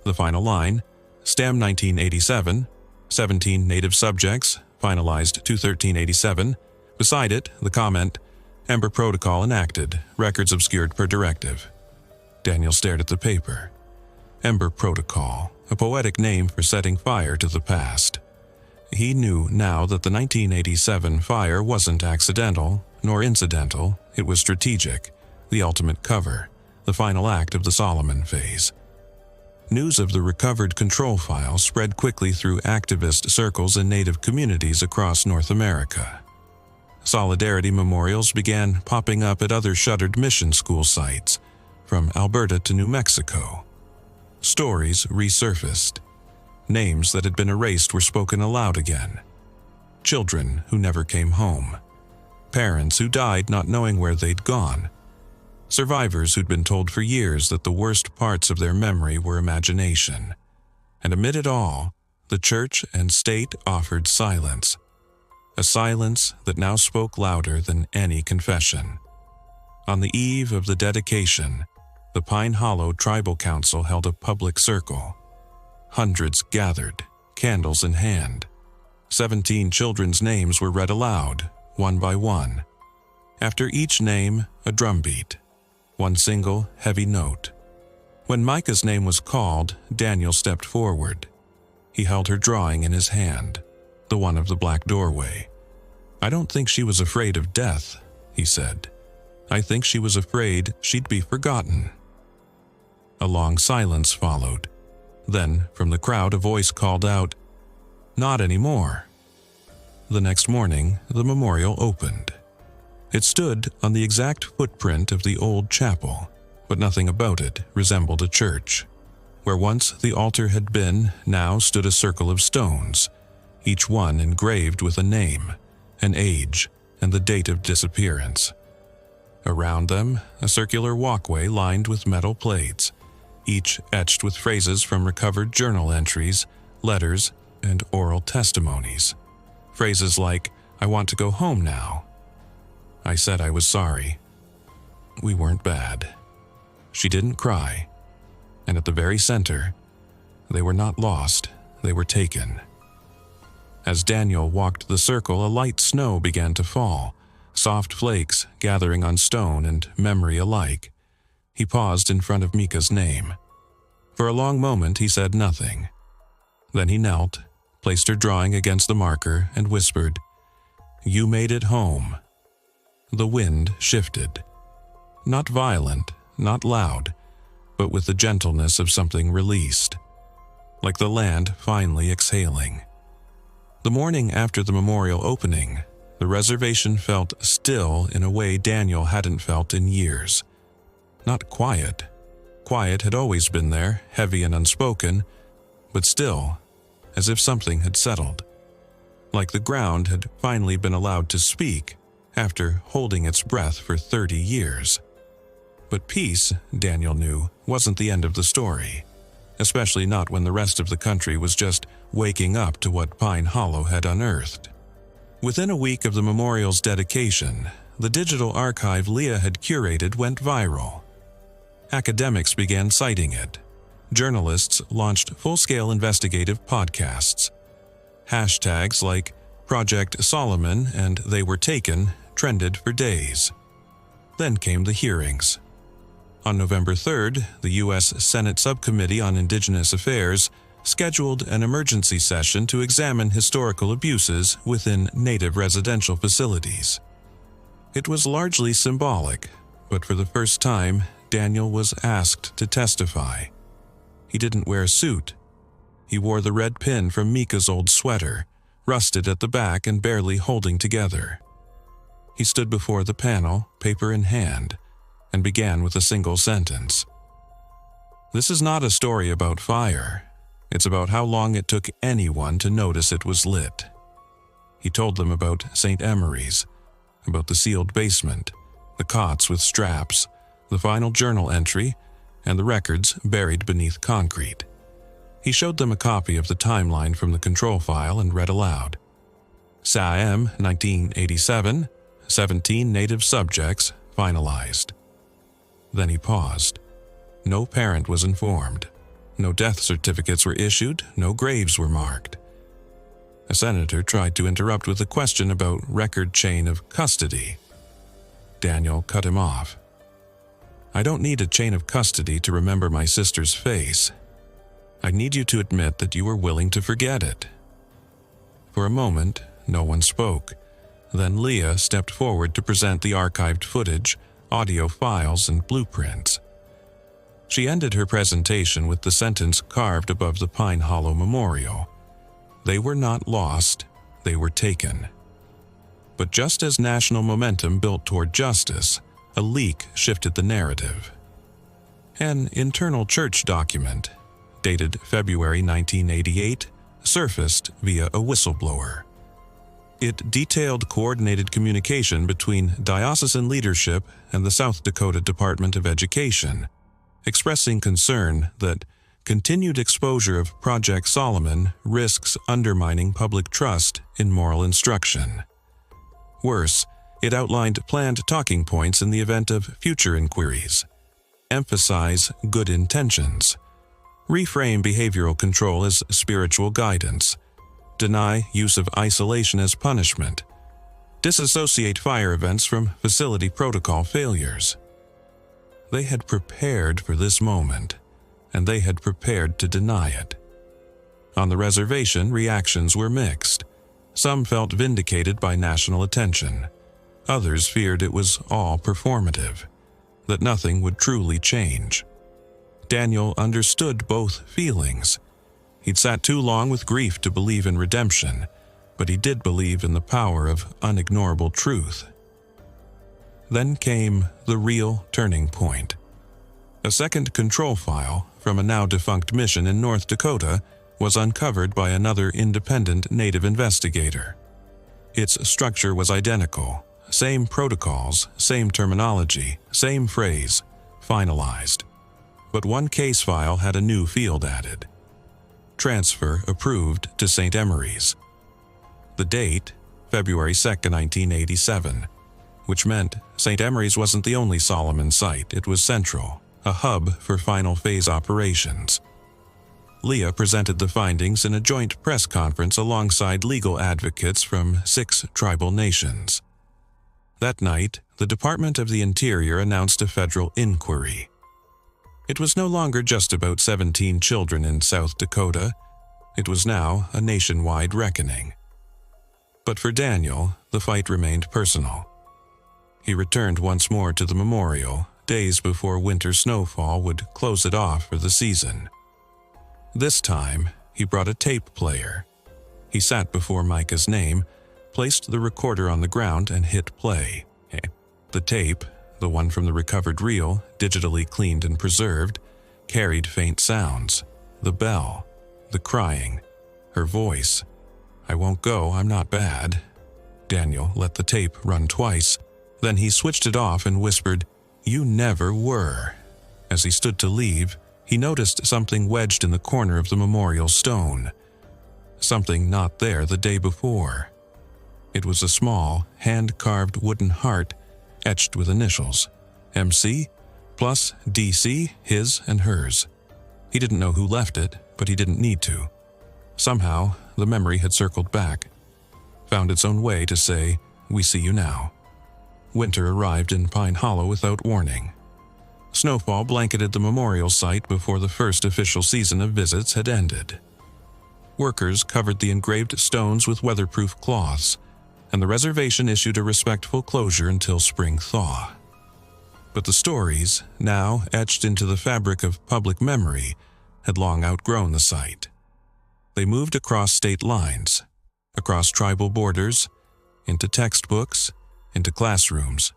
The final line, STEM 1987, 17 native subjects, finalized 2/13/87. Beside it, the comment, Ember Protocol enacted, records obscured per directive. Daniel stared at the paper. Ember Protocol, a poetic name for setting fire to the past. He knew now that the 1987 fire wasn't accidental, nor incidental, it was strategic, the ultimate cover, the final act of the Solomon phase. News of the recovered control file spread quickly through activist circles in Native communities across North America. Solidarity memorials began popping up at other shuttered mission school sites, from Alberta to New Mexico. Stories resurfaced. Names that had been erased were spoken aloud again. Children who never came home. Parents who died not knowing where they'd gone. Survivors who'd been told for years that the worst parts of their memory were imagination. And amid it all, the church and state offered silence. A silence that now spoke louder than any confession. On the eve of the dedication, the Pine Hollow Tribal Council held a public circle. Hundreds gathered, candles in hand. 17 children's names were read aloud, one by one, After each name, a drumbeat. One single, heavy note. When Micah's name was called, Daniel stepped forward. He held her drawing in his hand, the one of the black doorway. "I don't think she was afraid of death," he said. "I think she was afraid she'd be forgotten." A long silence followed. Then, from the crowd, a voice called out, "Not anymore." The next morning, the memorial opened. It stood on the exact footprint of the old chapel, but nothing about it resembled a church. Where once the altar had been, now stood a circle of stones, each one engraved with a name, an age, and the date of disappearance. Around them, a circular walkway lined with metal plates, each etched with phrases from recovered journal entries, letters, and oral testimonies. Phrases like, "I want to go home now." I said I was sorry. We weren't bad. She didn't cry. And at the very center, they were not lost, they were taken. As Daniel walked the circle, a light snow began to fall, soft flakes gathering on stone and memory alike. He paused in front of Micah's name. For a long moment he said nothing. Then he knelt, placed her drawing against the marker, and whispered, "You made it home." The wind shifted. Not violent, not loud, but with the gentleness of something released, like the land finally exhaling. The morning after the memorial opening, the reservation felt still in a way Daniel hadn't felt in years. Not quiet. Quiet had always been there, heavy and unspoken, but still, as if something had settled. Like the ground had finally been allowed to speak after holding its breath for 30 years. But peace, Daniel knew, wasn't the end of the story, especially not when the rest of the country was just waking up to what Pine Hollow had unearthed. Within a week of the memorial's dedication, the digital archive Leah had curated went viral. Academics began citing it. Journalists launched full-scale investigative podcasts. Hashtags like Project Solomon and They Were Taken trended for days. Then came the hearings. On November 3rd, the U.S. Senate Subcommittee on Indigenous Affairs scheduled an emergency session to examine historical abuses within Native residential facilities. It was largely symbolic, but for the first time, Daniel was asked to testify. He didn't wear a suit. He wore the red pin from Micah's old sweater, rusted at the back and barely holding together. He stood before the panel, paper in hand, and began with a single sentence. "This is not a story about fire. It's about how long it took anyone to notice it was lit." He told them about St. Emery's, about the sealed basement, the cots with straps, the final journal entry, and the records buried beneath concrete. He showed them a copy of the timeline from the control file and read aloud. Siam, 1987, 17 native subjects finalized. Then he paused. No parent was informed. No death certificates were issued, no graves were marked. A senator tried to interrupt with a question about record chain of custody. Daniel cut him off. "I don't need a chain of custody to remember my sister's face. I need you to admit that you were willing to forget it." For a moment, no one spoke. Then Leah stepped forward to present the archived footage, audio files, and blueprints. She ended her presentation with the sentence carved above the Pine Hollow Memorial. They were not lost, they were taken. But just as national momentum built toward justice, a leak shifted the narrative. An internal church document, dated February 1988, surfaced via a whistleblower. It detailed coordinated communication between diocesan leadership and the South Dakota Department of Education, expressing concern that continued exposure of Project Solomon risks undermining public trust in moral instruction. Worse, it outlined planned talking points in the event of future inquiries. Emphasize good intentions. Reframe behavioral control as spiritual guidance. Deny use of isolation as punishment. disassociate fire events from facility protocol failures. They had prepared for this moment, and they had prepared to deny it. On the reservation, reactions were mixed. Some felt vindicated by national attention. Others feared it was all performative, that nothing would truly change. Daniel understood both feelings. He'd sat too long with grief to believe in redemption, but he did believe in the power of unignorable truth. Then came the real turning point. A second control file from a now-defunct mission in North Dakota was uncovered by another independent Native investigator. Its structure was identical. Same protocols, same terminology, same phrase, finalized. But one case file had a new field added. Transfer approved to St. Emery's. The date, February 2, 1987, which meant St. Emery's wasn't the only Solomon site, it was central, a hub for final phase operations. Leah presented the findings in a joint press conference alongside legal advocates from 6 tribal nations. That night, the Department of the Interior announced a federal inquiry. It was no longer just about 17 children in South Dakota. It was now a nationwide reckoning. But for Daniel, the fight remained personal. He returned once more to the memorial, days before winter snowfall would close it off for the season. This time, he brought a tape player. He sat before Micah's name, placed the recorder on the ground and hit play. The tape, the one from the recovered reel, digitally cleaned and preserved, carried faint sounds. The bell, the crying, her voice. "I won't go, I'm not bad." Daniel let the tape run twice. Then he switched it off and whispered, "You never were." As he stood to leave, he noticed something wedged in the corner of the memorial stone. Something not there the day before. It was a small, hand-carved wooden heart etched with initials, MC plus DC, his and hers. He didn't know who left it, but he didn't need to. Somehow, the memory had circled back, found its own way to say, "We see you now." Winter arrived in Pine Hollow without warning. Snowfall blanketed the memorial site before the first official season of visits had ended. Workers covered the engraved stones with weatherproof cloths, and the reservation issued a respectful closure until spring thaw. But the stories, now etched into the fabric of public memory, had long outgrown the site. They moved across state lines, across tribal borders, into textbooks, into classrooms,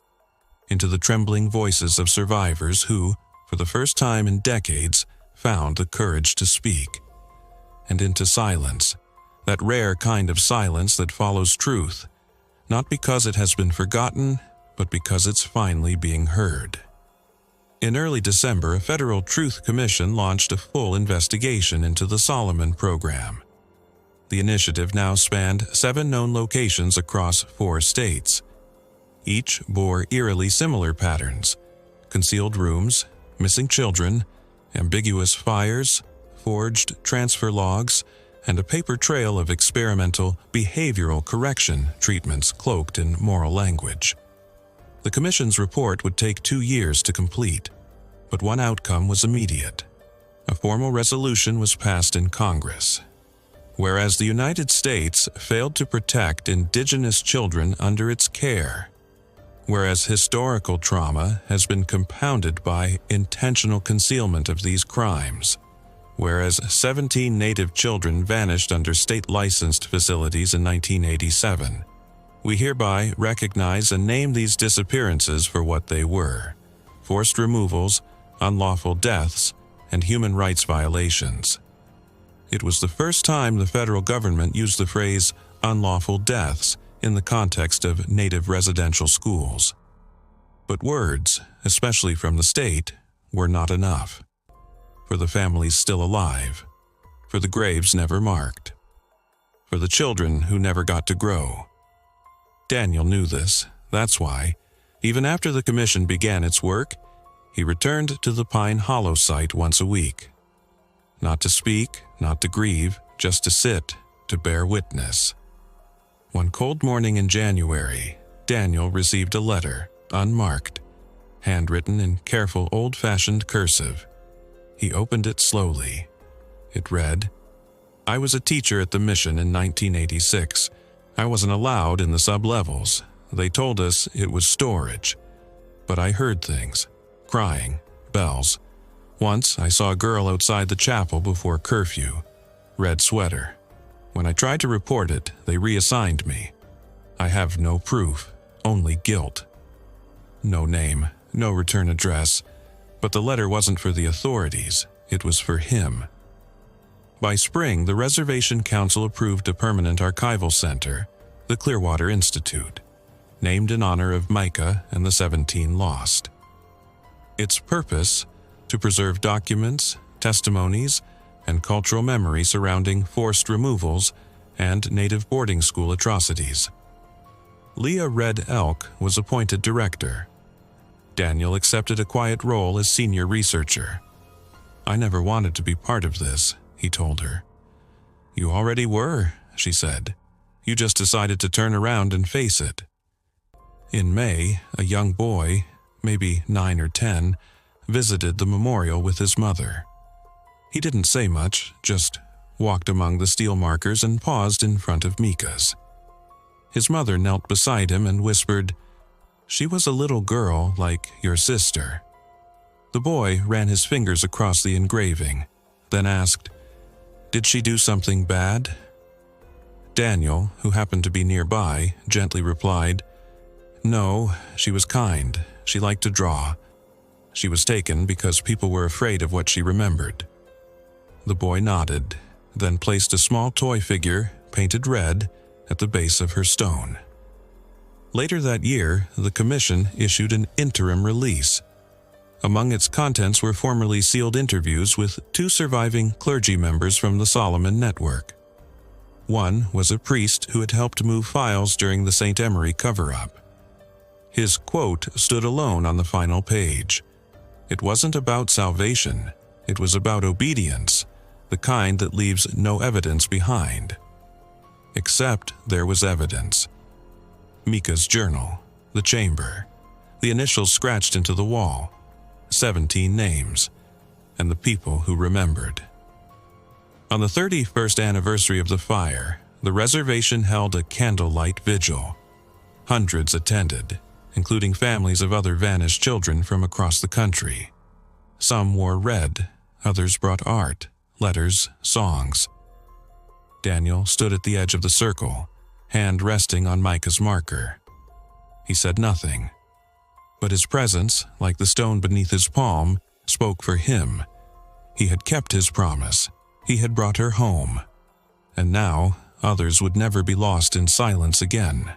into the trembling voices of survivors who, for the first time in decades, found the courage to speak, and into silence, that rare kind of silence that follows truth, not because it has been forgotten, but because it's finally being heard. In early December, a federal Truth Commission launched a full investigation into the Solomon program. The initiative now spanned 7 known locations across 4 states. Each bore eerily similar patterns: concealed rooms, missing children, ambiguous fires, forged transfer logs, and a paper trail of experimental behavioral correction treatments cloaked in moral language. The Commission's report would take 2 years to complete, but one outcome was immediate. A formal resolution was passed in Congress. Whereas the United States failed to protect indigenous children under its care, whereas historical trauma has been compounded by intentional concealment of these crimes, whereas 17 Native children vanished under state-licensed facilities in 1987, we hereby recognize and name these disappearances for what they were: forced removals, unlawful deaths, and human rights violations. It was the first time the federal government used the phrase unlawful deaths in the context of Native residential schools. But words, especially from the state, were not enough. For the families still alive, for the graves never marked, for the children who never got to grow. Daniel knew this. That's why, even after the commission began its work, he returned to the Pine Hollow site once a week. Not to speak, not to grieve, just to sit, to bear witness. One cold morning in January, Daniel received a letter, unmarked, handwritten in careful old-fashioned cursive. He opened it slowly. It read, "I was a teacher at the mission in 1986. I wasn't allowed in the sub-levels. They told us it was storage. But I heard things. Crying, bells. Once I saw a girl outside the chapel before curfew. Red sweater. When I tried to report it, they reassigned me. I have no proof, only guilt." No name, no return address, but the letter wasn't for the authorities, it was for him. By spring, the Reservation Council approved a permanent archival center, the Clearwater Institute, named in honor of Micah and the 17 lost. Its purpose, to preserve documents, testimonies, and cultural memory surrounding forced removals and native boarding school atrocities. Leah Red Elk was appointed director. Daniel accepted a quiet role as senior researcher. "I never wanted to be part of this," he told her. "You already were," she said. "You just decided to turn around and face it." In May, a young boy, maybe 9 or 10, visited the memorial with his mother. He didn't say much, just walked among the steel markers and paused in front of Mika's. His mother knelt beside him and whispered, "She was a little girl like your sister." The boy ran his fingers across the engraving, then asked, "Did she do something bad?" Daniel, who happened to be nearby, gently replied, "No, she was kind. She liked to draw. She was taken because people were afraid of what she remembered." The boy nodded, then placed a small toy figure, painted red, at the base of her stone. Later that year, the commission issued an interim release. Among its contents were formerly sealed interviews with 2 surviving clergy members from the Solomon Network. One was a priest who had helped move files during the St. Emery cover-up. His quote stood alone on the final page. It wasn't about salvation, it was about obedience, the kind that leaves no evidence behind. Except there was evidence. Mika's journal, the chamber, the initials scratched into the wall, 17 names, and the people who remembered. On the 31st anniversary of the fire, the reservation held a candlelight vigil. Hundreds attended, including families of other vanished children from across the country. Some wore red, others brought art, letters, songs. Daniel stood at the edge of the circle, hand resting on Micah's marker. He said nothing, but his presence, like the stone beneath his palm, spoke for him. He had kept his promise. He had brought her home. And now, others would never be lost in silence again.